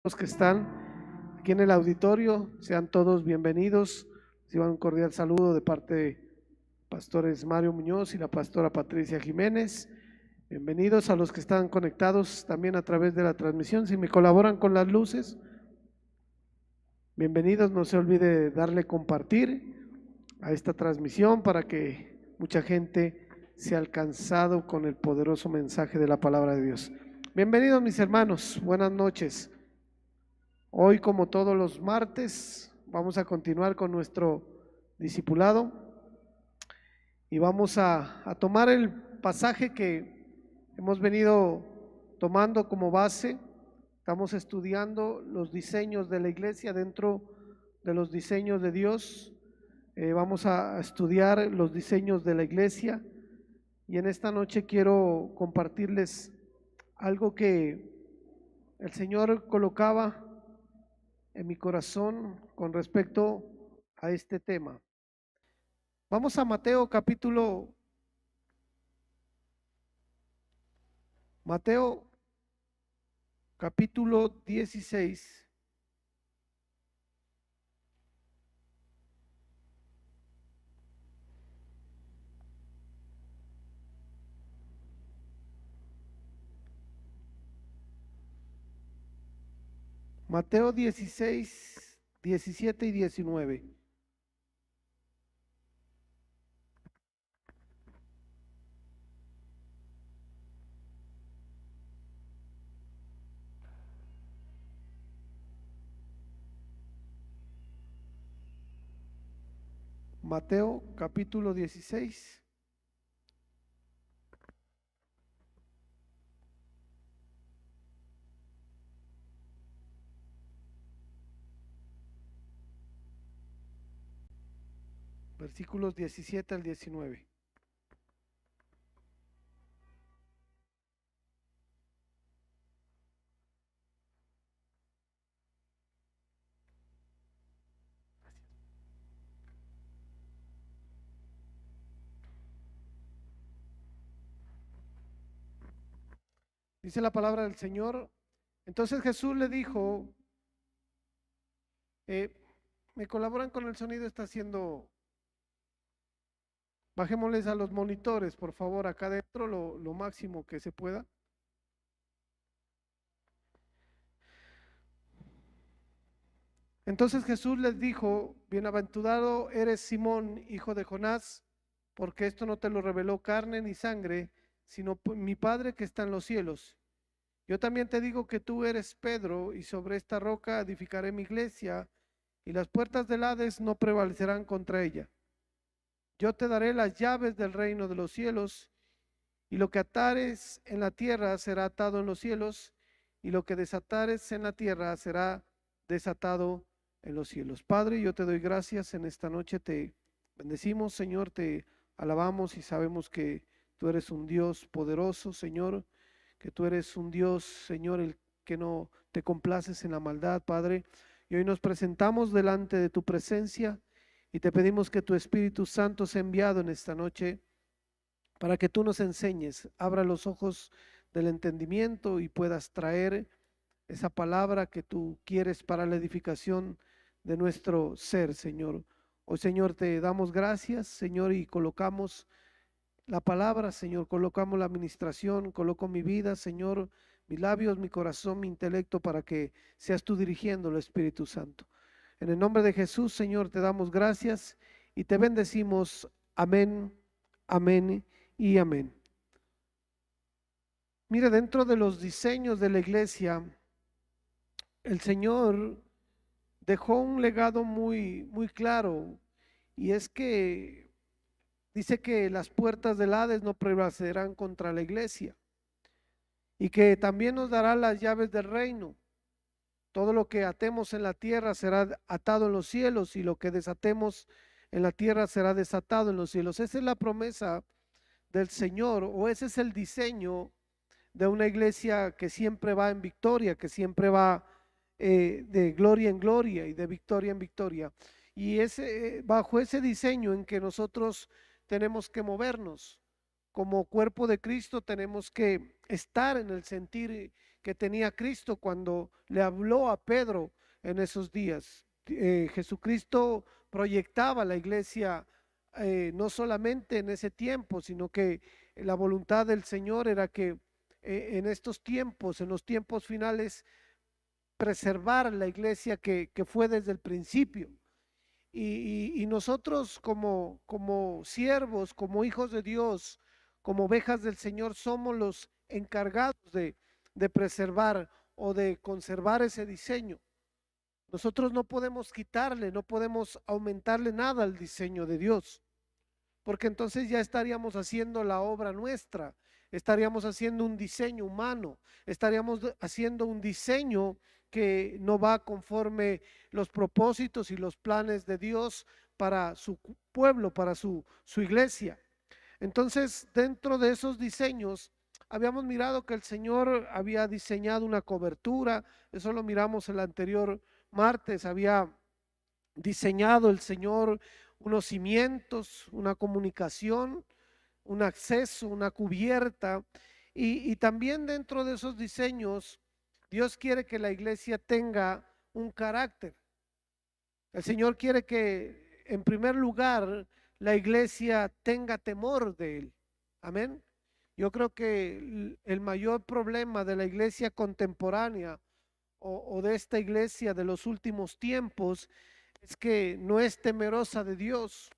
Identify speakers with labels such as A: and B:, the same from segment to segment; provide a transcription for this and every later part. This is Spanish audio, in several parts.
A: los que están aquí en el auditorio, sean todos bienvenidos. Reciban un cordial saludo de parte de pastores Mario Muñoz y la pastora Patricia Jiménez. Bienvenidos a los que están conectados también a través de la transmisión. Si me colaboran con las luces, bienvenidos. No se olvide darle compartir a esta transmisión para que mucha gente sea alcanzado con el poderoso mensaje de la palabra de Dios. Bienvenidos mis hermanos, buenas noches. Hoy, como todos los martes, vamos a continuar con nuestro discipulado y vamos a tomar el pasaje que hemos venido tomando como base. Estamos estudiando los diseños de la iglesia dentro de los diseños de Dios. Vamos a estudiar los diseños de la iglesia y en esta noche quiero compartirles algo que el Señor colocaba en mi corazón con respecto a este tema. Vamos a Mateo capítulo 16. Mateo 16, 17 y 19. Mateo capítulo 16. Versículos 17 al 19. Dice la palabra del Señor. Entonces Jesús le dijo, eh, ¿me colaboran con el sonido? Está haciendo, bajémosles a los monitores, por favor, acá adentro lo máximo que se pueda. Entonces Jesús les dijo, bienaventurado eres Simón, hijo de Jonás, porque esto no te lo reveló carne ni sangre, sino mi Padre que está en los cielos. Yo también te digo que tú eres Pedro, y sobre esta roca edificaré mi iglesia, y las puertas del Hades no prevalecerán contra ella. Yo te daré las llaves del reino de los cielos, y lo que atares en la tierra será atado en los cielos, y lo que desatares en la tierra será desatado en los cielos. Padre, yo te doy gracias en esta noche, te bendecimos, Señor, te alabamos y sabemos que tú eres un Dios poderoso, Señor, que tú eres un Dios, Señor, el que no te complaces en la maldad, Padre. Y hoy nos presentamos delante de tu presencia y te pedimos que tu Espíritu Santo sea enviado en esta noche para que tú nos enseñes, abra los ojos del entendimiento y puedas traer esa palabra que tú quieres para la edificación de nuestro ser, Señor. Hoy, Señor, te damos gracias, Señor, y colocamos la palabra, Señor, colocamos la administración, coloco mi vida, Señor, mis labios, mi corazón, mi intelecto, para que seas tú dirigiendo el Espíritu Santo. En el nombre de Jesús, Señor, te damos gracias y te bendecimos. Amén, amén y amén. Mire, dentro de los diseños de la iglesia, el Señor dejó un legado muy claro, y es que dice que las puertas del Hades no prevalecerán contra la iglesia y que también nos dará las llaves del reino. Todo lo que atemos en la tierra será atado en los cielos, y lo que desatemos en la tierra será desatado en los cielos. Esa es la promesa del Señor, o ese es el diseño de una iglesia que siempre va en victoria, que siempre va de gloria en gloria y de victoria en victoria. Y bajo ese diseño en que nosotros tenemos que movernos como cuerpo de Cristo, tenemos que estar en el sentir que tenía Cristo cuando le habló a Pedro en esos días. Jesucristo proyectaba la iglesia no solamente en ese tiempo, sino que la voluntad del Señor era que en estos tiempos, en los tiempos finales, preservar la iglesia que fue desde el principio. Y nosotros como siervos, como hijos de Dios, como ovejas del Señor, somos los encargados de preservar o de conservar ese diseño. Nosotros no podemos quitarle, no podemos aumentarle nada al diseño de Dios, porque entonces ya estaríamos haciendo la obra nuestra, estaríamos haciendo un diseño humano, estaríamos haciendo un diseño que no va conforme los propósitos y los planes de Dios para su pueblo, para su iglesia. Entonces, dentro de esos diseños, habíamos mirado que el Señor había diseñado una cobertura, eso lo miramos el anterior martes, había diseñado el Señor unos cimientos, una comunicación, un acceso, una cubierta, y también dentro de esos diseños, Dios quiere que la iglesia tenga un carácter. El Señor quiere que, en primer lugar, la iglesia tenga temor de Él. Amén. Yo creo que el mayor problema de la iglesia contemporánea o de esta iglesia de los últimos tiempos es que no es temerosa de Dios.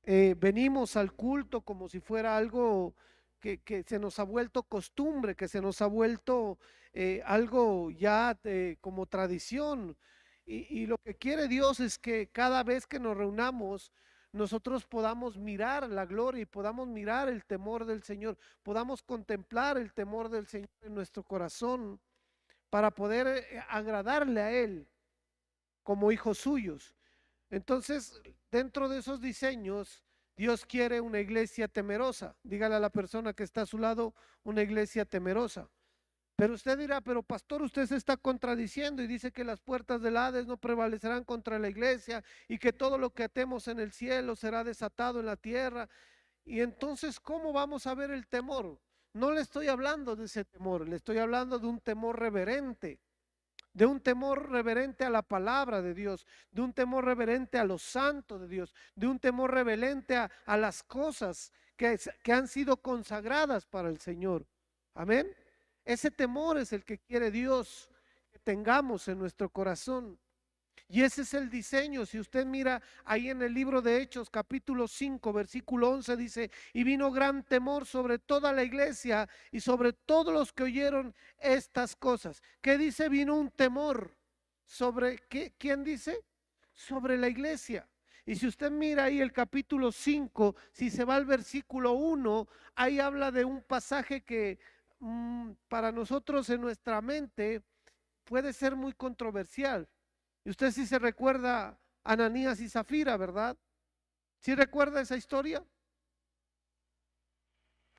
A: Venimos al culto como si fuera algo que se nos ha vuelto costumbre, que se nos ha vuelto algo ya como tradición. Y lo que quiere Dios es que cada vez que nos reunamos, nosotros podamos mirar la gloria y podamos mirar el temor del Señor, podamos contemplar el temor del Señor en nuestro corazón para poder agradarle a Él como hijos suyos. Entonces, dentro de esos diseños, Dios quiere una iglesia temerosa. Dígale a la persona que está a su lado, una iglesia temerosa. Pero usted dirá, pero pastor, usted se está contradiciendo y dice que las puertas del Hades no prevalecerán contra la iglesia y que todo lo que atemos en el cielo será desatado en la tierra. Y entonces, ¿cómo vamos a ver el temor? No le estoy hablando de ese temor, le estoy hablando de un temor reverente, de un temor reverente a la palabra de Dios, de un temor reverente a los santos de Dios, de un temor reverente a las cosas que han sido consagradas para el Señor. Amén. Ese temor es el que quiere Dios que tengamos en nuestro corazón. Y ese es el diseño. Si usted mira ahí en el libro de Hechos, capítulo 5, versículo 11, dice: y vino gran temor sobre toda la iglesia y sobre todos los que oyeron estas cosas. ¿Qué dice? Vino un temor sobre ¿quién dice? Sobre la iglesia. Y si usted mira ahí el capítulo 5, si se va al versículo 1, ahí habla de un pasaje que para nosotros en nuestra mente puede ser muy controversial. Y usted sí se recuerda a Ananías y Zafira, ¿verdad? ¿Sí recuerda esa historia?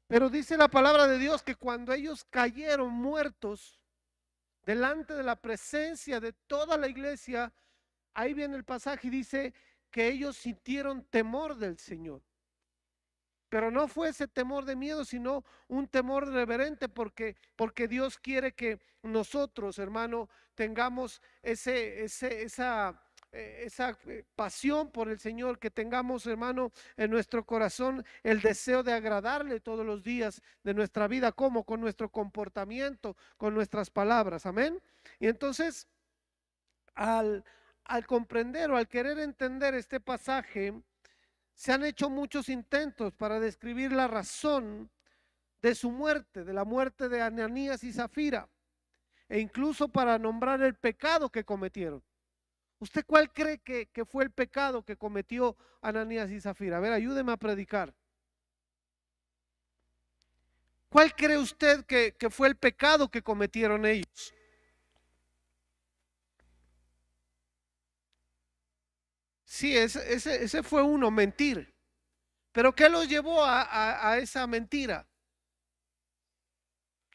A: Pero dice la palabra de Dios que cuando ellos cayeron muertos delante de la presencia de toda la iglesia, ahí viene el pasaje y dice que ellos sintieron temor del Señor. Pero no fue ese temor de miedo, sino un temor reverente, porque Dios quiere que nosotros, hermano, tengamos esa pasión por el Señor, que tengamos, hermano, en nuestro corazón el deseo de agradarle todos los días de nuestra vida, como con nuestro comportamiento, con nuestras palabras. Amén. Y entonces, al comprender o al querer entender este pasaje, se han hecho muchos intentos para describir la razón de su muerte, de la muerte de Ananías y Zafira, e incluso para nombrar el pecado que cometieron. ¿Usted cuál cree que fue el pecado que cometió Ananías y Zafira? A ver, ayúdeme a predicar. ¿Cuál cree usted que fue el pecado que cometieron ellos? Sí, ese fue uno, mentir. Pero ¿qué los llevó a esa mentira?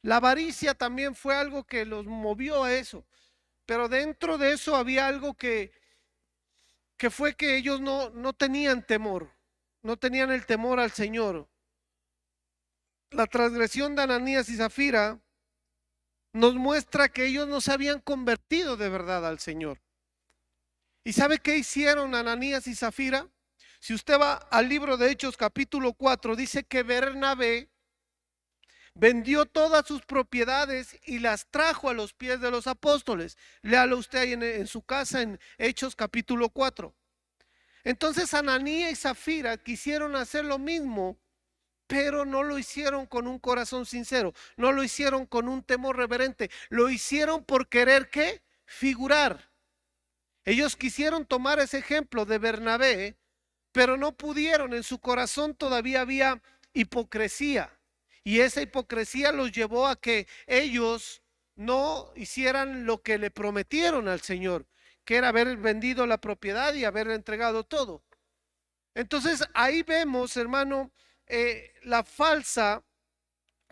A: La avaricia también fue algo que los movió a eso. Pero dentro de eso había algo que fue que ellos no tenían temor, no tenían el temor al Señor. La transgresión de Ananías y Zafira nos muestra que ellos no se habían convertido de verdad al Señor. ¿Y sabe qué hicieron Ananías y Zafira? Si usted va al libro de Hechos capítulo 4, dice que Bernabé vendió todas sus propiedades y las trajo a los pies de los apóstoles. Léalo usted ahí en su casa en Hechos capítulo 4. Entonces Ananías y Zafira quisieron hacer lo mismo, pero no lo hicieron con un corazón sincero, no lo hicieron con un temor reverente, lo hicieron por querer, ¿qué? Figurar. Ellos quisieron tomar ese ejemplo de Bernabé, pero no pudieron. En su corazón todavía había hipocresía, y esa hipocresía los llevó a que ellos no hicieran lo que le prometieron al Señor, que era haber vendido la propiedad y haber entregado todo. Entonces ahí vemos, hermano, la falsa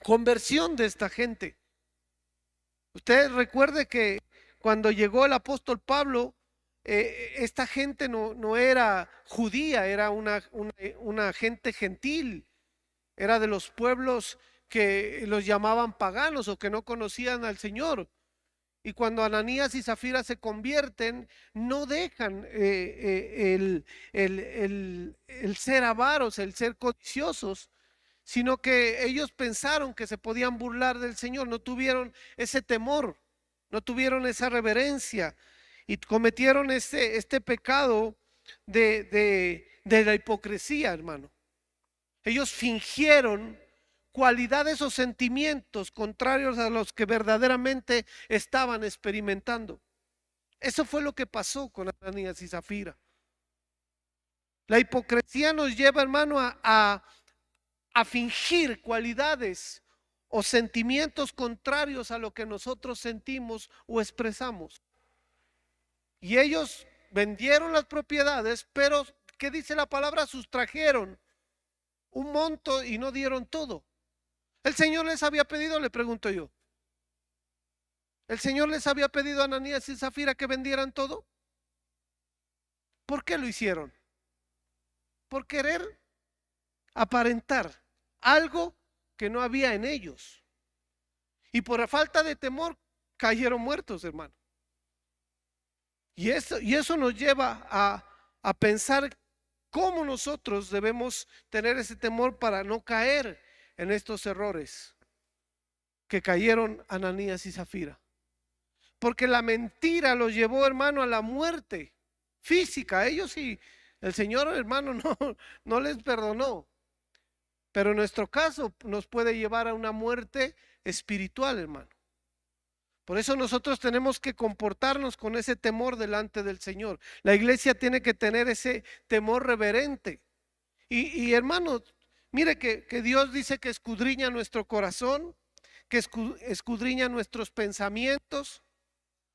A: conversión de esta gente. Usted recuerde que cuando llegó el apóstol Pablo, esta gente no era judía, era una gente gentil, era de los pueblos que los llamaban paganos o que no conocían al Señor. Y cuando Ananías y Zafira se convierten, no dejan el ser avaros, el ser codiciosos, sino que ellos pensaron que se podían burlar del Señor, no tuvieron ese temor, no tuvieron esa reverencia y cometieron este pecado de la hipocresía, hermano. Ellos fingieron cualidades o sentimientos contrarios a los que verdaderamente estaban experimentando. Eso fue lo que pasó con Ananías y Zafira. La hipocresía nos lleva, hermano, a fingir cualidades o sentimientos contrarios a lo que nosotros sentimos o expresamos. Y ellos vendieron las propiedades, pero ¿qué dice la palabra? Sustrajeron un monto y no dieron todo. El Señor les había pedido, le pregunto yo, ¿el Señor les había pedido a Ananías y Zafira que vendieran todo? ¿Por qué lo hicieron? Por querer aparentar algo que no había en ellos. Y por la falta de temor cayeron muertos, hermano. Y eso nos lleva a pensar cómo nosotros debemos tener ese temor para no caer en estos errores que cayeron Ananías y Zafira. Porque la mentira los llevó, hermano, a la muerte física. Ellos sí, el Señor, hermano, no les perdonó. Pero en nuestro caso nos puede llevar a una muerte espiritual, hermano. Por eso nosotros tenemos que comportarnos con ese temor delante del Señor. La iglesia tiene que tener ese temor reverente. Y hermano, mire que Dios dice que escudriña nuestro corazón, que escudriña nuestros pensamientos.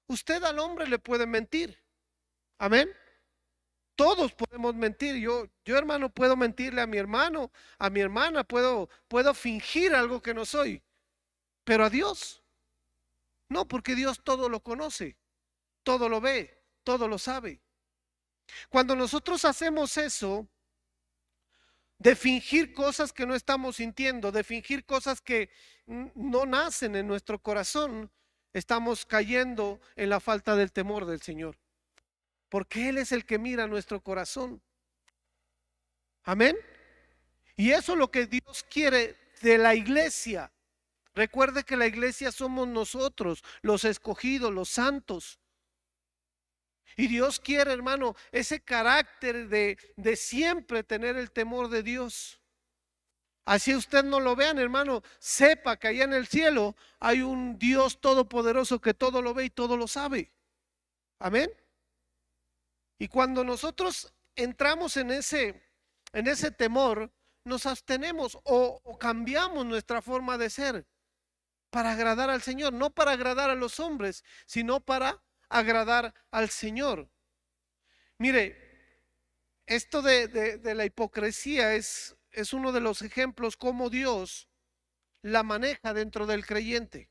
A: Usted al hombre le puede mentir. Amén. Todos podemos mentir. Yo hermano, puedo mentirle a mi hermano, a mi hermana, puedo fingir algo que no soy. Pero a Dios, no, porque Dios todo lo conoce, todo lo ve, todo lo sabe. Cuando nosotros hacemos eso, de fingir cosas que no estamos sintiendo, de fingir cosas que no nacen en nuestro corazón, estamos cayendo en la falta del temor del Señor. Porque Él es el que mira nuestro corazón. Amén. Y eso es lo que Dios quiere de la iglesia. Recuerde que la iglesia somos nosotros, los escogidos, los santos. Y Dios quiere, hermano, ese carácter de siempre tener el temor de Dios. Así usted no lo vean, hermano, sepa que allá en el cielo hay un Dios todopoderoso que todo lo ve y todo lo sabe. Amén. Y cuando nosotros entramos en ese temor, nos abstenemos o cambiamos nuestra forma de ser para agradar al Señor, no para agradar a los hombres, sino para agradar al Señor. Mire, esto de la hipocresía es uno de los ejemplos cómo Dios la maneja dentro del creyente.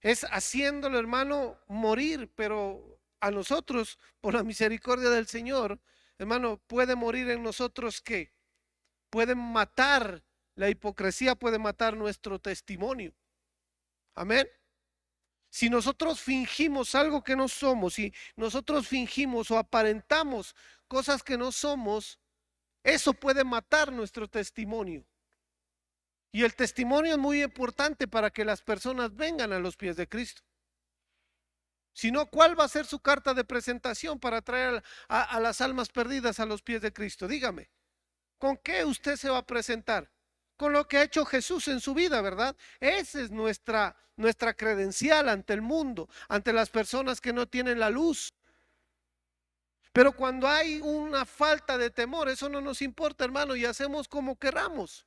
A: Es haciéndolo, hermano, morir, pero a nosotros, por la misericordia del Señor, hermano, puede morir en nosotros que pueden matar, la hipocresía puede matar nuestro testimonio. Amén. Si nosotros fingimos algo que no somos, si nosotros fingimos o aparentamos cosas que no somos, eso puede matar nuestro testimonio. Y el testimonio es muy importante para que las personas vengan a los pies de Cristo. Si no, ¿cuál va a ser su carta de presentación para traer a las almas perdidas a los pies de Cristo? Dígame, ¿con qué usted se va a presentar? Con lo que ha hecho Jesús en su vida, ¿verdad? Esa es nuestra credencial ante el mundo, ante las personas que no tienen la luz. Pero cuando hay una falta de temor, eso no nos importa, hermano, y hacemos como queramos.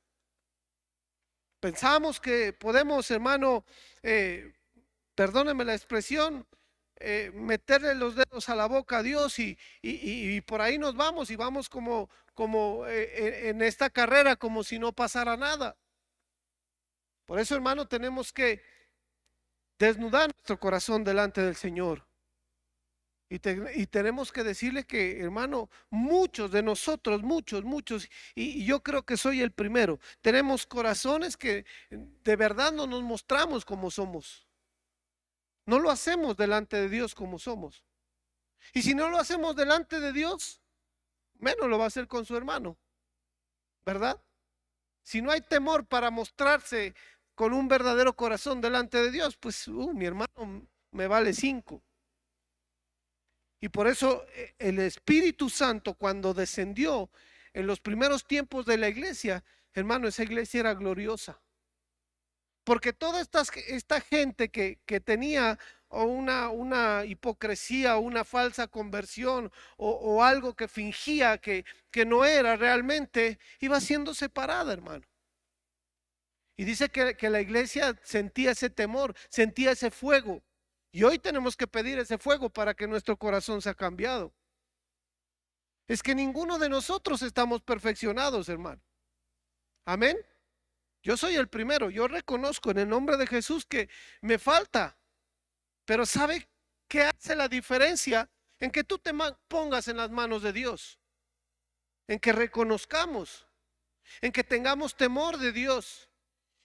A: Pensamos que podemos, hermano, perdóneme la expresión, meterle los dedos a la boca a Dios y por ahí nos vamos y vamos como en esta carrera como si no pasara nada. Por eso, hermano, tenemos que desnudar nuestro corazón delante del Señor. Y tenemos que decirle que, hermano, muchos de nosotros, muchos, y yo creo que soy el primero, tenemos corazones que de verdad no nos mostramos como somos. No lo hacemos delante de Dios como somos. Y si no lo hacemos delante de Dios, menos lo va a hacer con su hermano, ¿verdad? Si no hay temor para mostrarse con un verdadero corazón delante de Dios, pues mi hermano me vale 5. Y por eso el Espíritu Santo, cuando descendió en los primeros tiempos de la iglesia, hermano, esa iglesia era gloriosa. Porque toda esta gente que tenía una hipocresía, una falsa conversión o algo que fingía que no era realmente, iba siendo separada, hermano. Y dice que la iglesia sentía ese temor, sentía ese fuego. Y hoy tenemos que pedir ese fuego para que nuestro corazón sea cambiado. Es que ninguno de nosotros estamos perfeccionados, hermano. Amén. Yo soy el primero, yo reconozco en el nombre de Jesús que me falta, pero ¿sabe qué hace la diferencia? En que tú te pongas en las manos de Dios, en que reconozcamos, en que tengamos temor de Dios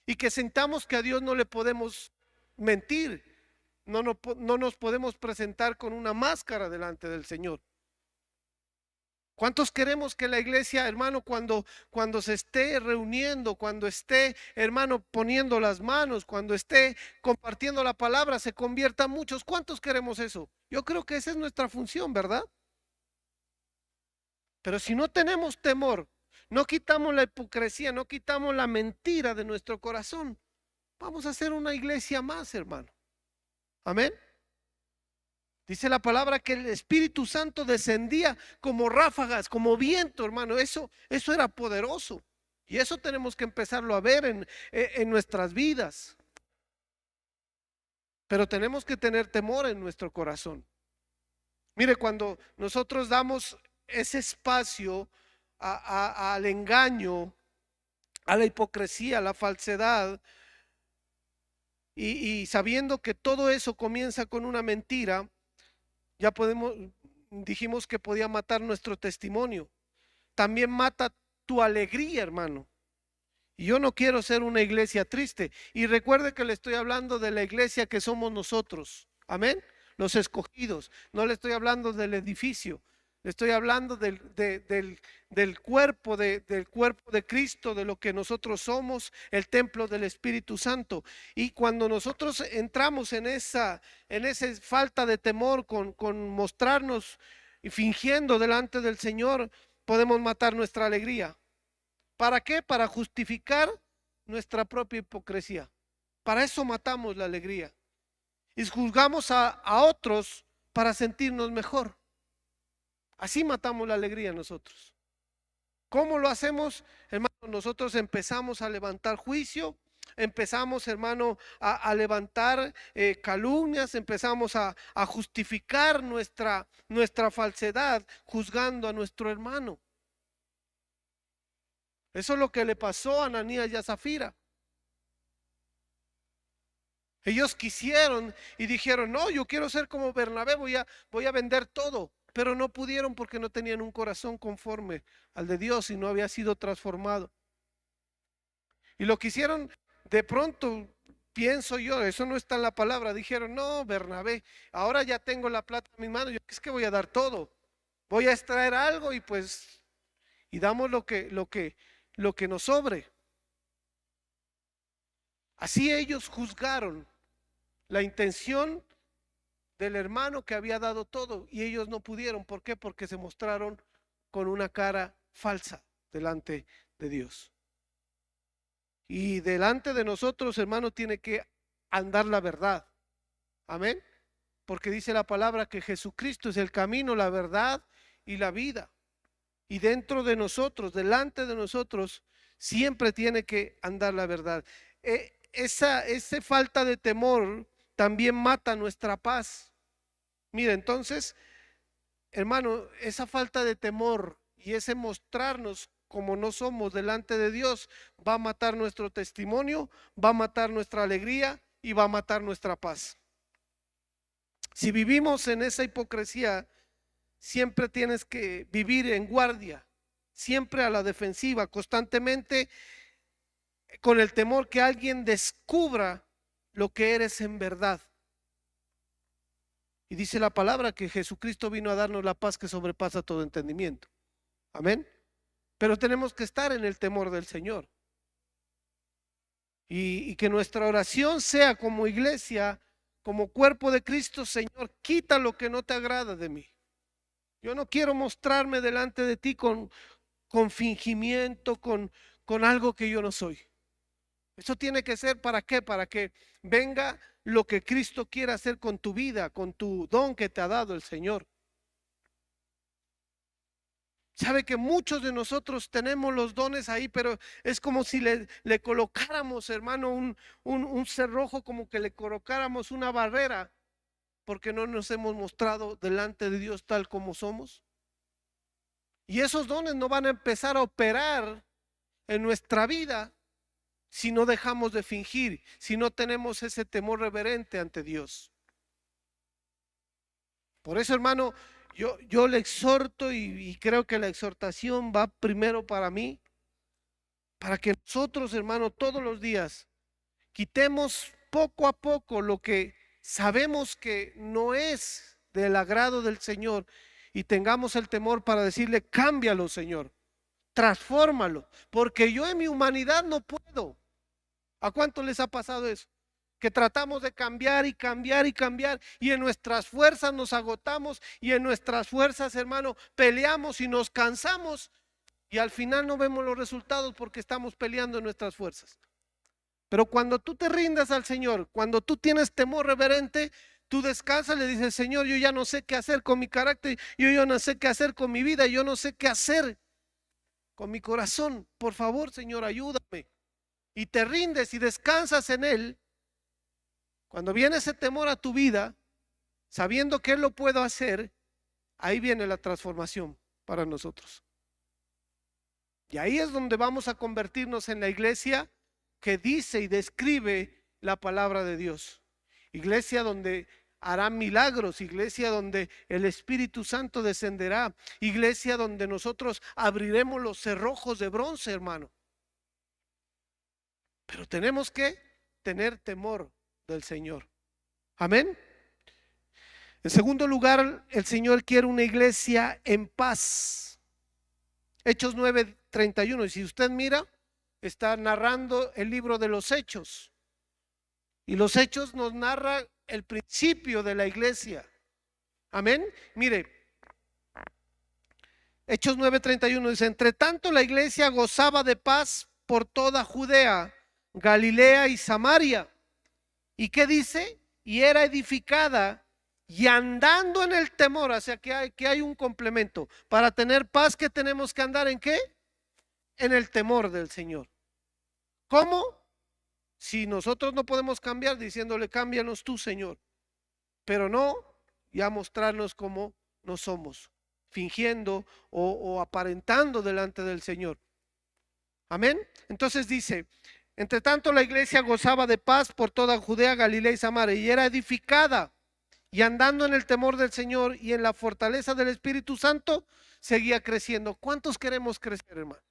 A: y que sintamos que a Dios no le podemos mentir, no nos podemos presentar con una máscara delante del Señor. ¿Cuántos queremos que la iglesia, hermano, cuando se esté reuniendo, cuando esté, hermano, poniendo las manos, cuando esté compartiendo la palabra, se convierta muchos? ¿Cuántos queremos eso? Yo creo que esa es nuestra función, ¿verdad? Pero si no tenemos temor, no quitamos la hipocresía, no quitamos la mentira de nuestro corazón, vamos a ser una iglesia más, hermano. Amén. Dice la palabra que el Espíritu Santo descendía como ráfagas, como viento, hermano. Eso era poderoso. Y eso tenemos que empezarlo a ver en nuestras vidas. Pero tenemos que tener temor en nuestro corazón. Mire, cuando nosotros damos ese espacio al engaño, a la hipocresía, a la falsedad, y sabiendo que todo eso comienza con una mentira, ya dijimos que podía matar nuestro testimonio. También mata tu alegría, hermano. Y yo no quiero ser una iglesia triste. Y recuerde que le estoy hablando de la iglesia que somos nosotros. Amén. Los escogidos. No le estoy hablando del edificio. Le estoy hablando del cuerpo, del cuerpo de Cristo, de lo que nosotros somos, el templo del Espíritu Santo. Y cuando nosotros entramos en esa falta de temor, con mostrarnos y fingiendo delante del Señor, podemos matar nuestra alegría. ¿Para qué? Para justificar nuestra propia hipocresía. Para eso matamos la alegría. Y juzgamos a otros para sentirnos mejor. Así matamos la alegría nosotros. ¿Cómo lo hacemos, hermano? Nosotros empezamos a levantar juicio, empezamos, hermano, a levantar calumnias, empezamos a justificar nuestra falsedad, juzgando a nuestro hermano. Eso es lo que le pasó a Ananías y a Zafira. Ellos quisieron y dijeron, no, yo quiero ser como Bernabé, voy a vender todo. Pero no pudieron porque no tenían un corazón conforme al de Dios y no había sido transformado. Y lo que hicieron de pronto, pienso yo, eso no está en la palabra. Dijeron, no, Bernabé, ahora ya tengo la plata en mis manos, yo es que voy a dar todo. Voy a extraer algo y pues, y damos lo que nos sobre. Así ellos juzgaron la intención del hermano que había dado todo y ellos no pudieron. ¿Por qué? Porque se mostraron con una cara falsa delante de Dios. Y delante de nosotros, hermano, tiene que andar la verdad. Amén. Porque dice la palabra que Jesucristo es el camino, la verdad y la vida. Y dentro de nosotros, delante de nosotros, siempre tiene que andar la verdad. Esa falta de temor también mata nuestra paz. Mira, entonces, hermano, esa falta de temor y ese mostrarnos como no somos delante de Dios va a matar nuestro testimonio, va a matar nuestra alegría y va a matar nuestra paz. Si vivimos en esa hipocresía, siempre tienes que vivir en guardia, siempre a la defensiva, constantemente con el temor que alguien descubra lo que eres en verdad. Y dice la palabra que Jesucristo vino a darnos la paz que sobrepasa todo entendimiento. Amén. Pero tenemos que estar en el temor del Señor. Y que nuestra oración sea como iglesia, como cuerpo de Cristo: Señor, quita lo que no te agrada de mí. Yo no quiero mostrarme delante de ti con fingimiento, con algo que yo no soy. Eso tiene que ser, ¿para qué? Para que venga lo que Cristo quiera hacer con tu vida, con tu don que te ha dado el Señor. Sabe que muchos de nosotros tenemos los dones ahí, pero es como si le colocáramos, hermano, un cerrojo, como que le colocáramos una barrera, porque no nos hemos mostrado delante de Dios tal como somos. Y esos dones no van a empezar a operar en nuestra vida si no dejamos de fingir, si no tenemos ese temor reverente ante Dios. Por eso, hermano, yo le exhorto y creo que la exhortación va primero para mí, para que nosotros, hermano, todos los días quitemos poco a poco lo que sabemos que no es del agrado del Señor y tengamos el temor para decirle: cámbialo, Señor, transfórmalo, porque yo en mi humanidad no puedo. ¿A cuánto les ha pasado eso? Que tratamos de cambiar y cambiar y cambiar, y en nuestras fuerzas nos agotamos, y en nuestras fuerzas, hermano, peleamos y nos cansamos, y al final no vemos los resultados porque estamos peleando en nuestras fuerzas. Pero cuando tú te rindas al Señor, cuando tú tienes temor reverente, tú descansas, le dices: Señor, yo ya no sé qué hacer con mi carácter, yo ya no sé qué hacer con mi vida, yo no sé qué hacer con mi corazón. Por favor, Señor, ayúdame. Y te rindes y descansas en Él. Cuando viene ese temor a tu vida, sabiendo que Él lo puede hacer, ahí viene la transformación para nosotros. Y ahí es donde vamos a convertirnos en la iglesia que dice y describe la palabra de Dios. Iglesia donde harán milagros, iglesia donde el Espíritu Santo descenderá, iglesia donde nosotros abriremos los cerrojos de bronce, hermano. Pero tenemos que tener temor del Señor. Amén. En segundo lugar, el Señor quiere una iglesia en paz. Hechos 9:31. Y si usted mira, está narrando el libro de los Hechos. Y los Hechos nos narra el principio de la iglesia. Amén. Mire, Hechos 9:31 dice: entre tanto la iglesia gozaba de paz por toda Judea, Galilea y Samaria. ¿Y qué dice? Y era edificada, y andando en el temor. O sea que hay un complemento. Para tener paz, ¿qué tenemos que andar en qué? En el temor del Señor. ¿Cómo? Si nosotros no podemos cambiar diciéndole: cámbianos tú, Señor. Pero no ya mostrarnos como no somos, fingiendo o aparentando delante del Señor. Amén. Entonces dice: entre tanto la iglesia gozaba de paz por toda Judea, Galilea y Samaria, y era edificada, y andando en el temor del Señor y en la fortaleza del Espíritu Santo, seguía creciendo. ¿Cuántos queremos crecer, hermano?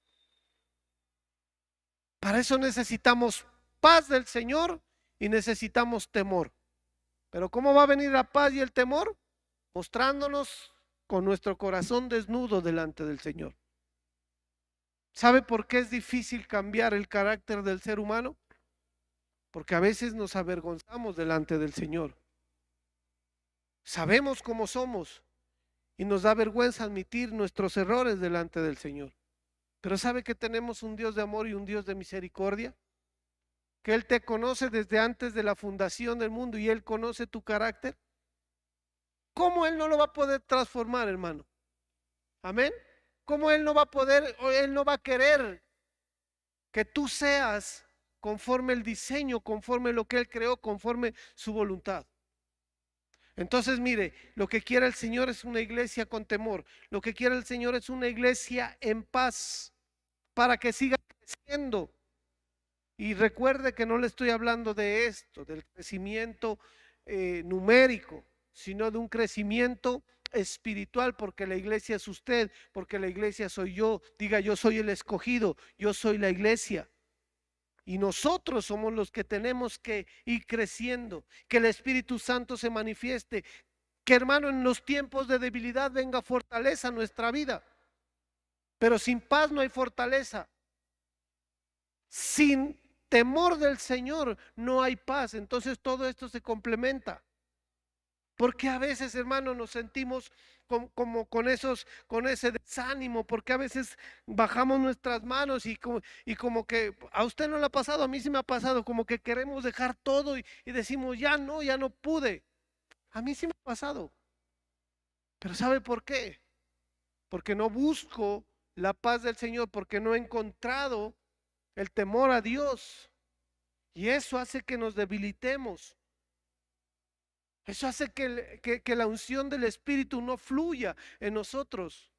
A: Para eso necesitamos paz del Señor y necesitamos temor. Pero ¿cómo va a venir la paz y el temor? Mostrándonos con nuestro corazón desnudo delante del Señor. ¿Sabe por qué es difícil cambiar el carácter del ser humano? Porque a veces nos avergonzamos delante del Señor. Sabemos cómo somos y nos da vergüenza admitir nuestros errores delante del Señor. Pero ¿sabe que tenemos un Dios de amor y un Dios de misericordia? Que Él te conoce desde antes de la fundación del mundo y Él conoce tu carácter. ¿Cómo Él no lo va a poder transformar, hermano? Amén. ¿Cómo Él no va a poder o Él no va a querer que tú seas conforme el diseño, conforme lo que Él creó, conforme su voluntad? Entonces, mire, lo que quiere el Señor es una iglesia con temor. Lo que quiere el Señor es una iglesia en paz para que siga creciendo. Y recuerde que no le estoy hablando de esto, del crecimiento numérico, sino de un crecimiento espiritual, porque la iglesia es usted, porque la iglesia soy yo. Diga, yo soy el escogido, yo soy la iglesia. Y nosotros somos los que tenemos que ir creciendo, que el Espíritu Santo se manifieste, que hermano en los tiempos de debilidad venga fortaleza a nuestra vida. Pero sin paz no hay fortaleza. Sin temor del Señor no hay paz. Entonces todo esto se complementa. Porque a veces, hermano, nos sentimos como con ese desánimo, porque a veces bajamos nuestras manos y como que a usted no le ha pasado, a mí sí me ha pasado, como que queremos dejar todo y decimos, ya no pude. A mí sí me ha pasado. Pero ¿sabe por qué? Porque no busco la paz del Señor, porque no he encontrado el temor a Dios. Y eso hace que nos debilitemos. Eso hace que la unción del Espíritu no fluya en nosotros.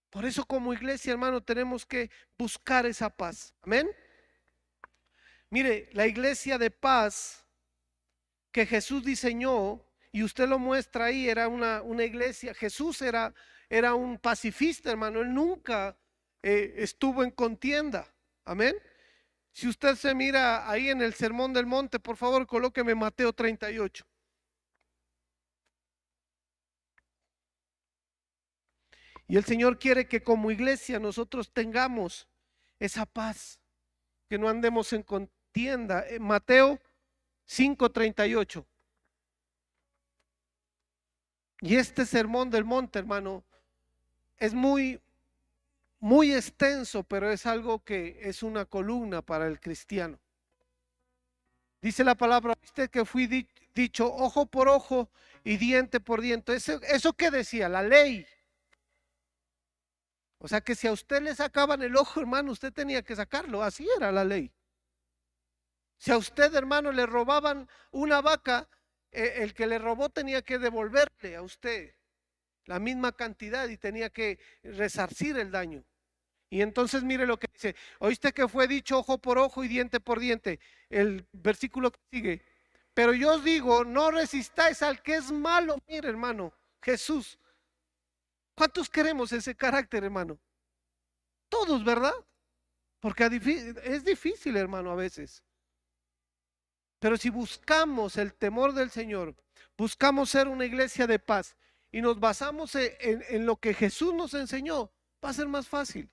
A: Por eso como iglesia, hermano, tenemos que buscar esa paz. Amén. Mire, la iglesia de paz que Jesús diseñó, y usted lo muestra ahí, era una iglesia. Jesús era un pacifista, hermano. Él nunca estuvo en contienda. Amén. Si usted se mira ahí en el Sermón del Monte, por favor, colóqueme Mateo 38. Y el Señor quiere que como iglesia nosotros tengamos esa paz, que no andemos en contienda. Mateo 5:38. Y este Sermón del Monte, hermano, es muy extenso, pero es algo que es una columna para el cristiano. Dice la palabra, ¿viste que fui dicho ojo por ojo y diente por diente? ¿Eso qué decía? La ley. O sea que si a usted le sacaban el ojo, hermano, usted tenía que sacarlo. Así era la ley. Si a usted, hermano, le robaban una vaca, el que le robó tenía que devolverle a usted la misma cantidad y tenía que resarcir el daño. Y entonces mire lo que dice, oíste que fue dicho ojo por ojo y diente por diente. El versículo que sigue, pero yo os digo, no resistáis al que es malo. Mire, hermano, Jesús, ¿cuántos queremos ese carácter, hermano? Todos, ¿verdad? Porque es difícil, hermano, a veces. Pero si buscamos el temor del Señor, buscamos ser una iglesia de paz y nos basamos en lo que Jesús nos enseñó, va a ser más fácil.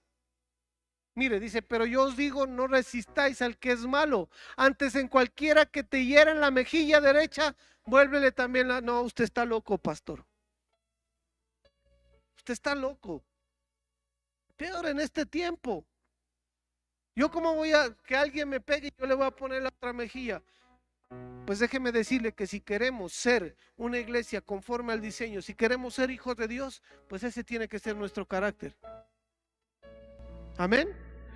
A: Mire, dice, pero yo os digo, no resistáis al que es malo. Antes en cualquiera que te hiera en la mejilla derecha, vuélvele también la... No, usted está loco, pastor. Usted está loco. Peor en este tiempo. Yo cómo voy a que alguien me pegue y yo le voy a poner la otra mejilla. Pues déjeme decirle que si queremos ser una iglesia conforme al diseño, si queremos ser hijos de Dios, pues ese tiene que ser nuestro carácter. Amén.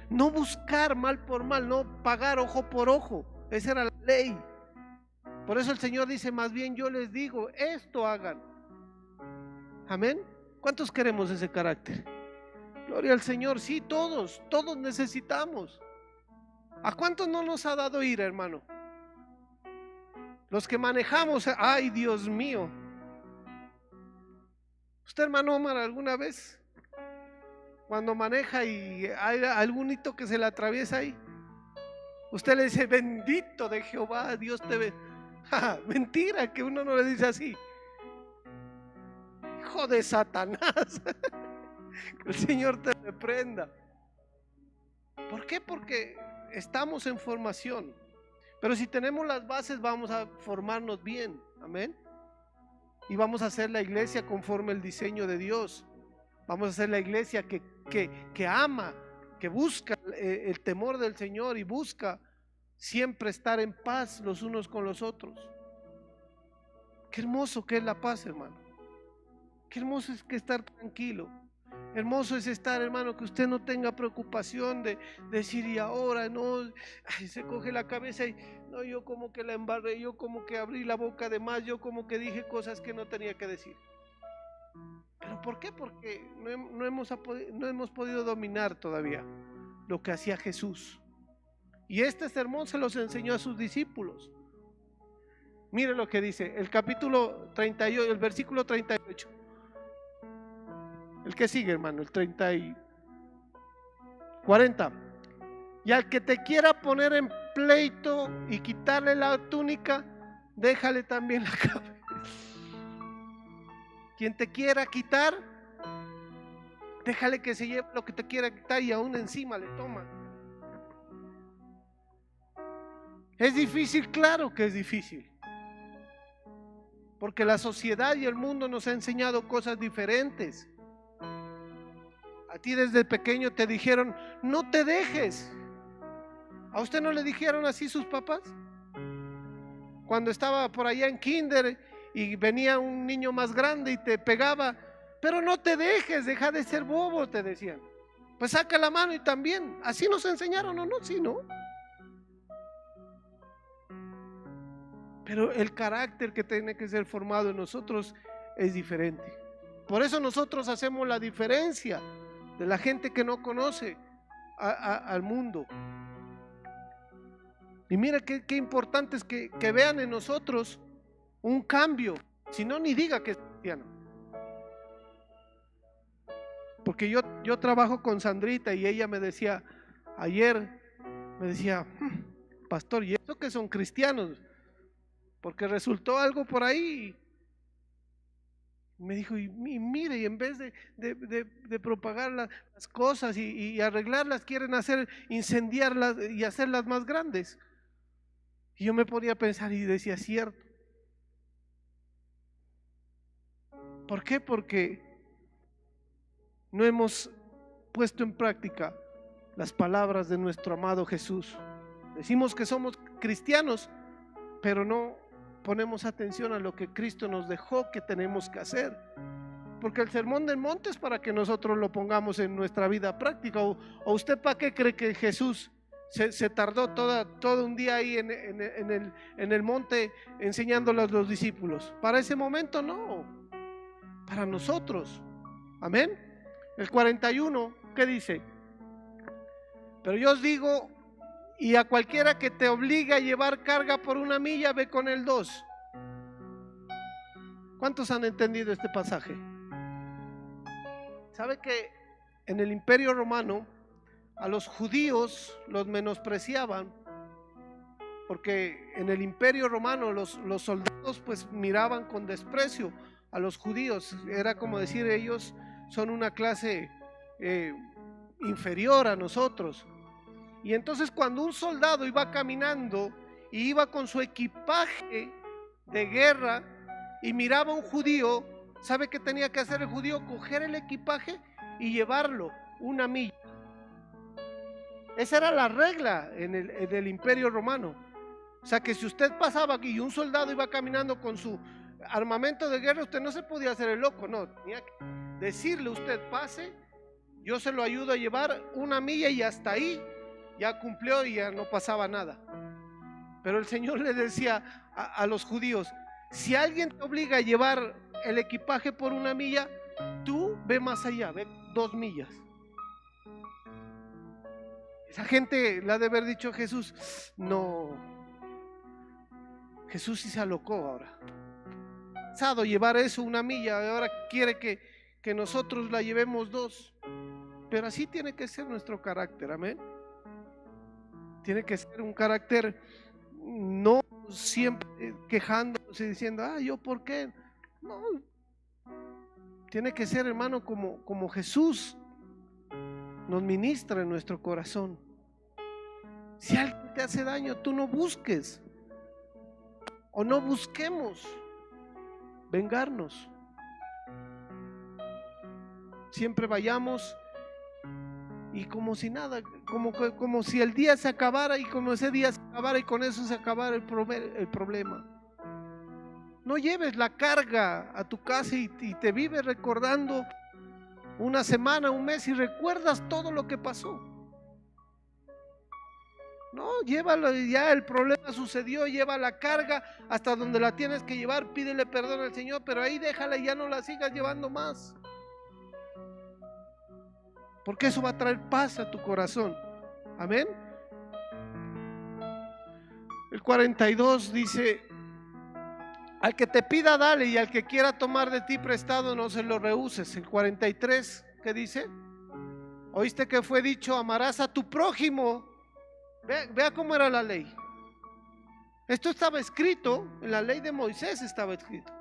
A: No buscar mal por mal, no pagar ojo por ojo. Esa era la ley. Por eso el Señor dice, más bien yo les digo, esto hagan. Amén. ¿Cuántos queremos ese carácter? Gloria al Señor. Sí, todos necesitamos. ¿A cuántos no nos ha dado ira, hermano? Los que manejamos, ay Dios mío. ¿Usted, hermano Omar, alguna vez cuando maneja y hay algún hito que se le atraviesa ahí? Usted le dice, bendito de Jehová, Dios te ve. Mentira, que uno no le dice así. Hijo de Satanás. Que el Señor te reprenda. ¿Por qué? Porque estamos en formación. Pero si tenemos las bases, vamos a formarnos bien. Amén. Y vamos a hacer la iglesia conforme el diseño de Dios. Vamos a hacer la iglesia que ama, que busca el temor del Señor y busca siempre estar en paz los unos con los otros. Qué hermoso que es la paz, hermano. Qué hermoso es que estar tranquilo. Hermoso es estar, hermano, que usted no tenga preocupación de decir, y ahora no, ay, se coge la cabeza y no, yo como que la embarré, yo como que abrí la boca de más, yo como que dije cosas que no tenía que decir. ¿Pero por qué? Porque no hemos podido dominar todavía lo que hacía Jesús. Y este sermón se los enseñó a sus discípulos. Mire lo que dice el capítulo 38, el versículo 38. El que sigue, hermano, el 30 y 40. Y al que te quiera poner en pleito y quitarle la túnica, déjale también la cabeza. Quien te quiera quitar, déjale que se lleve lo que te quiera quitar y aún encima le toma. ¿Es difícil? Claro que es difícil. Porque la sociedad y el mundo nos ha enseñado cosas diferentes. A ti desde pequeño te dijeron, no te dejes. ¿A usted no le dijeron así sus papás? Cuando estaba por allá en kinder y venía un niño más grande y te pegaba, pero no te dejes, deja de ser bobo, te decían. Pues saca la mano y también. Así nos enseñaron, ¿o no? Sí, ¿no? Pero el carácter que tiene que ser formado en nosotros es diferente. Por eso nosotros hacemos la diferencia de la gente que no conoce al mundo. Y mira qué importante es que vean en nosotros un cambio. Si no, ni diga que es cristiano. Porque yo trabajo con Sandrita y ella me decía, ayer me decía, pastor, ¿y eso que son cristianos? Porque resultó algo por ahí. Me dijo, y mire, y en vez de propagar las cosas y arreglarlas, quieren incendiarlas y hacerlas más grandes. Y yo me ponía a pensar y decía, cierto. ¿Por qué? Porque no hemos puesto en práctica las palabras de nuestro amado Jesús. Decimos que somos cristianos, pero no ponemos atención a lo que Cristo nos dejó que tenemos que hacer. Porque el sermón del monte es para que nosotros lo pongamos en nuestra vida práctica. ¿O usted para qué cree que Jesús se tardó todo un día ahí en el monte enseñándole a los discípulos? Para ese momento no, para nosotros. Amén. El 41, ¿qué dice? Pero yo os digo, y a cualquiera que te obligue a llevar carga por 1 milla, ve con él 2. ¿Cuántos han entendido este pasaje? ¿Sabe que en el Imperio Romano a los judíos los menospreciaban? Porque en el Imperio Romano los soldados pues miraban con desprecio a los judíos. Era como decir, ellos son una clase inferior a nosotros. Y entonces cuando un soldado iba caminando y iba con su equipaje de guerra y miraba a un judío, ¿sabe qué tenía que hacer el judío? Coger el equipaje y llevarlo 1 milla. Esa era la regla en el Imperio Romano. O sea que si usted pasaba aquí y un soldado iba caminando con su armamento de guerra, usted no se podía hacer el loco, no, tenía que decirle usted, pase, yo se lo ayudo a llevar 1 milla y hasta ahí ya cumplió y ya no pasaba nada. Pero el Señor le decía a los judíos, si alguien te obliga a llevar el equipaje por 1 milla, tú ve más allá, ve 2 millas. Esa gente le ha de haber dicho a Jesús, no, Jesús sí se alocó ahora. Cansado llevar eso 1 milla, ahora quiere que nosotros la llevemos 2. Pero así tiene que ser nuestro carácter, amén. Tiene que ser un carácter no siempre quejándose y diciendo, ¿yo por qué? No, tiene que ser, hermano, como Jesús nos ministra en nuestro corazón. Si alguien te hace daño, tú no busques o no busquemos vengarnos. Siempre vayamos y como si nada, como si el día se acabara y como ese día se acabara y con eso se acabara el problema. No lleves la carga a tu casa y te vives recordando una semana, un mes y recuerdas todo lo que pasó. No, llévalo, ya el problema sucedió, lleva la carga hasta donde la tienes que llevar, pídele perdón al Señor, pero ahí déjala y ya no la sigas llevando más. Porque eso va a traer paz a tu corazón. Amén. El 42 dice: al que te pida dale, y al que quiera tomar de ti prestado no se lo rehuses. El 43, ¿qué dice? Oíste que fue dicho, amarás a tu prójimo. Vea cómo era la ley. Esto estaba escrito, en la ley de Moisés estaba escrito.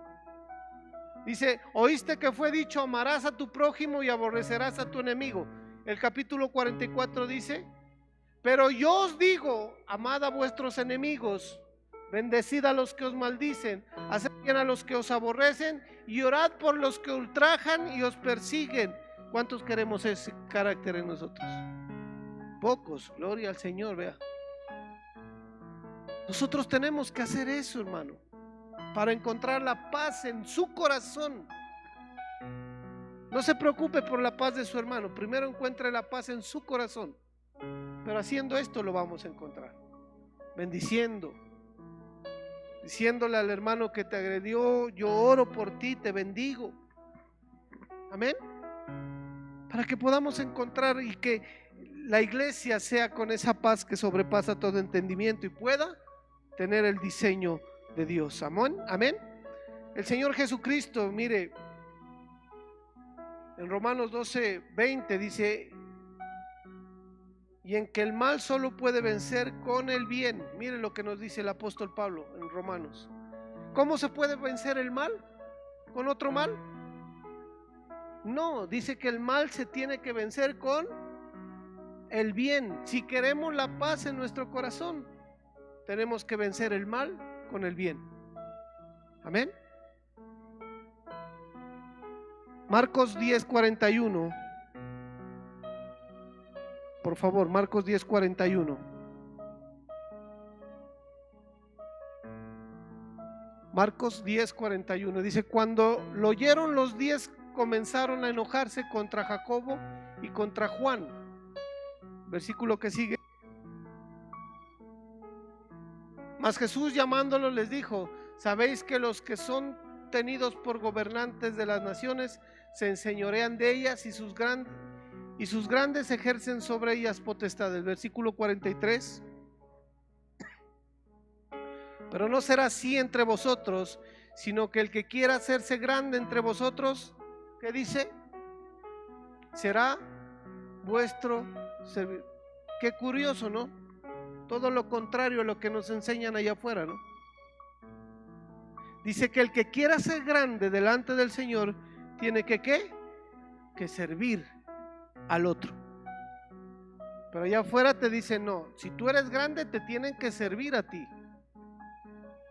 A: Dice, oíste que fue dicho, amarás a tu prójimo y aborrecerás a tu enemigo. El capítulo 44 dice, pero yo os digo, amad a vuestros enemigos, bendecid a los que os maldicen, haced bien a los que os aborrecen y orad por los que ultrajan y os persiguen. ¿Cuántos queremos ese carácter en nosotros? Pocos, gloria al Señor, vea. Nosotros tenemos que hacer eso, hermano, para encontrar la paz en su corazón. No se preocupe por la paz de su hermano, primero encuentre la paz en su corazón. Pero haciendo esto lo vamos a encontrar, bendiciendo, diciéndole al hermano que te agredió, yo oro por ti, te bendigo. Amén. Para que podamos encontrar y que la iglesia sea con esa paz que sobrepasa todo entendimiento y pueda tener el diseño de Dios. Amén. Amén. El Señor Jesucristo, mire, en Romanos 12:20 dice, y en que el mal solo puede vencer con el bien. Mire lo que nos dice el apóstol Pablo en Romanos. ¿Cómo se puede vencer el mal? ¿Con otro mal? No, dice que el mal se tiene que vencer con el bien. Si queremos la paz en nuestro corazón, tenemos que vencer el mal con el bien. Amén. Marcos 10:41. Por favor, Marcos 10:41. Marcos 10:41 dice, cuando lo oyeron los 10 comenzaron a enojarse contra Jacobo y contra Juan. Versículo que sigue. Mas Jesús llamándolo les dijo, sabéis que los que son tenidos por gobernantes de las naciones se enseñorean de ellas y sus grandes ejercen sobre ellas potestades. Versículo 43. Pero no será así entre vosotros, sino que el que quiera hacerse grande entre vosotros, ¿qué dice? Será vuestro servidor. Qué curioso, ¿no? Todo lo contrario a lo que nos enseñan allá afuera, ¿no? Dice que el que quiera ser grande delante del Señor tiene que ¿qué? Que servir al otro. Pero allá afuera te dicen, no, si tú eres grande te tienen que servir a ti.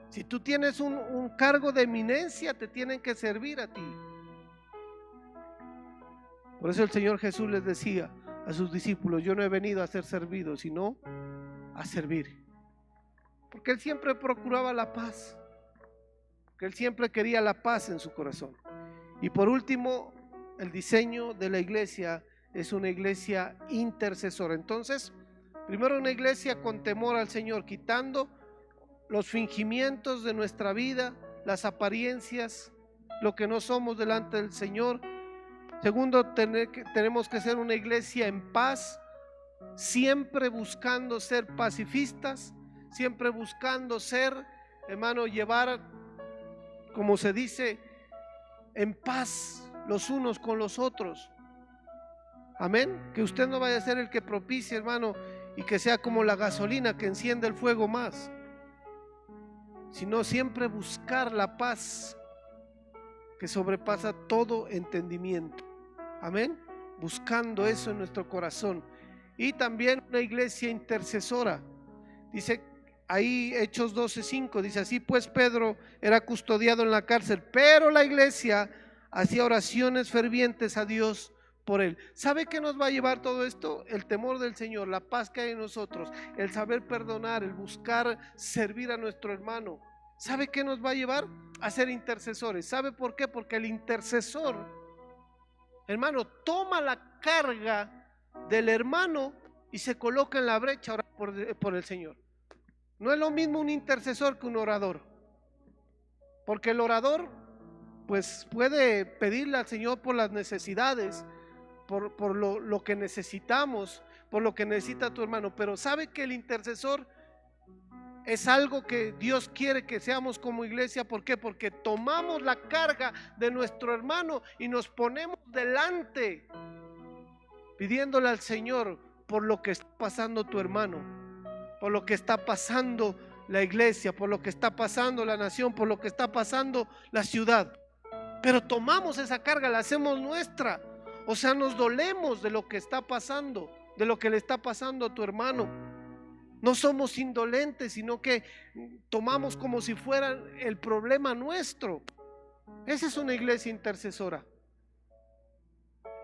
A: Si tú tienes un cargo de eminencia, te tienen que servir a ti. Por eso el Señor Jesús les decía a sus discípulos, yo no he venido a ser servido, sino a servir. Porque Él siempre procuraba la paz. Porque Él siempre quería la paz en su corazón. Y por último, el diseño de la iglesia es una iglesia intercesora. Entonces, primero una iglesia con temor al Señor, quitando los fingimientos de nuestra vida, las apariencias, lo que no somos delante del Señor. Segundo, tenemos que ser una iglesia en paz, siempre buscando ser pacifistas, siempre buscando ser, hermano, llevar, como se dice, en paz los unos con los otros. Amén. Que usted no vaya a ser el que propicie, hermano, y que sea como la gasolina que enciende el fuego más, sino siempre buscar la paz que sobrepasa todo entendimiento. Amén. Buscando eso en nuestro corazón. Y también una iglesia intercesora. Dice ahí Hechos 12:5, dice: así pues Pedro era custodiado en la cárcel, pero la iglesia hacía oraciones fervientes a Dios por él. ¿Sabe qué nos va a llevar todo esto? El temor del Señor, la paz que hay en nosotros, el saber perdonar, el buscar servir a nuestro hermano. ¿Sabe qué nos va a llevar? A ser intercesores. ¿Sabe por qué? Porque el intercesor, hermano, toma la carga del hermano y se coloca en la brecha a orar por el Señor. No es lo mismo un intercesor que un orador, porque el orador pues puede pedirle al Señor por las necesidades, por lo que necesitamos, por lo que necesita tu hermano, pero sabe que el intercesor es algo que Dios quiere que seamos como iglesia. ¿Por qué? Porque tomamos la carga de nuestro hermano y nos ponemos delante pidiéndole al Señor por lo que está pasando tu hermano, por lo que está pasando la iglesia, por lo que está pasando la nación, por lo que está pasando la ciudad. Pero tomamos esa carga, la hacemos nuestra. O sea, nos dolemos de lo que está pasando, de lo que le está pasando a tu hermano. No somos indolentes, sino que tomamos como si fuera el problema nuestro. Esa es una iglesia intercesora.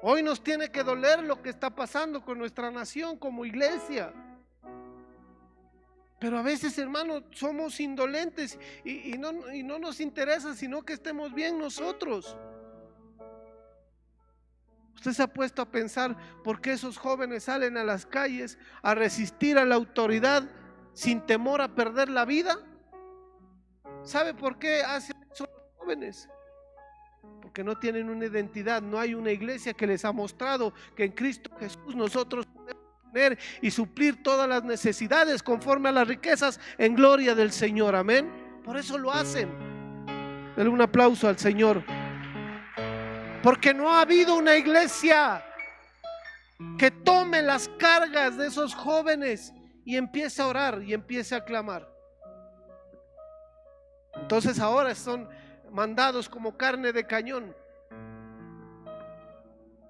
A: Hoy nos tiene que doler lo que está pasando con nuestra nación como iglesia. Pero a veces, hermanos, somos indolentes y no nos interesa sino que estemos bien nosotros. ¿Usted se ha puesto a pensar por qué esos jóvenes salen a las calles a resistir a la autoridad sin temor a perder la vida? ¿Sabe por qué hacen eso los jóvenes? Porque no tienen una identidad, no hay una iglesia que les ha mostrado que en Cristo Jesús nosotros podemos tener y suplir todas las necesidades conforme a las riquezas en gloria del Señor. Amén. Por eso lo hacen. Denle un aplauso al Señor. Porque no ha habido una iglesia que tome las cargas de esos jóvenes y empiece a orar y empiece a clamar. Entonces ahora son mandados como carne de cañón,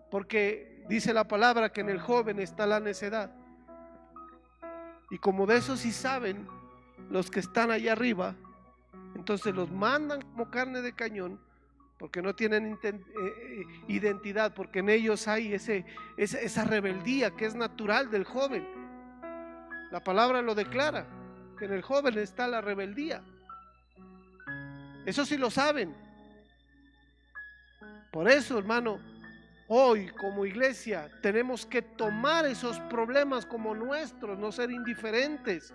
A: porque dice la palabra que en el joven está la necedad. Y como de eso sí saben los que están allá arriba, entonces los mandan como carne de cañón, porque no tienen identidad, porque en ellos hay esa rebeldía que es natural del joven. La palabra lo declara, que en el joven está la rebeldía. Eso sí lo saben. Por eso, hermano, hoy como iglesia tenemos que tomar esos problemas como nuestros, no ser indiferentes.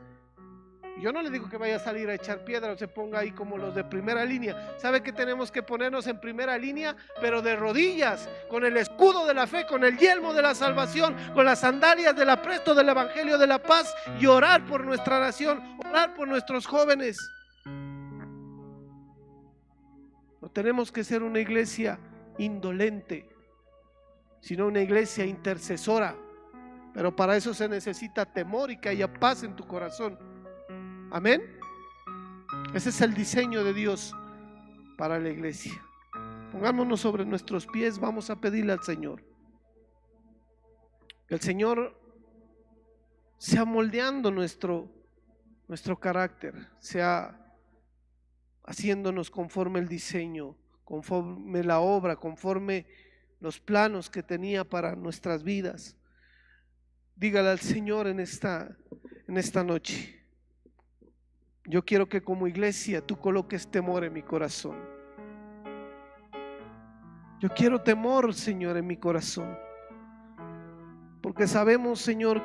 A: Yo no le digo que vaya a salir a echar piedra o se ponga ahí como los de primera línea. ¿Sabe que tenemos que ponernos en primera línea? Pero de rodillas, con el escudo de la fe, con el yelmo de la salvación, con las sandalias del apresto del evangelio de la paz, y orar por nuestra nación, orar por nuestros jóvenes. No tenemos que ser una iglesia indolente, sino una iglesia intercesora. Pero para eso se necesita temor y que haya paz en tu corazón. Amén. Ese es el diseño de Dios para la iglesia. Pongámonos sobre nuestros pies, vamos a pedirle al Señor que el Señor sea moldeando nuestro carácter, sea haciéndonos conforme el diseño, conforme la obra, conforme los planos que tenía para nuestras vidas. Dígale al Señor en esta noche: yo quiero que como iglesia tú coloques temor en mi corazón. Yo quiero temor, Señor, en mi corazón, porque sabemos, Señor, que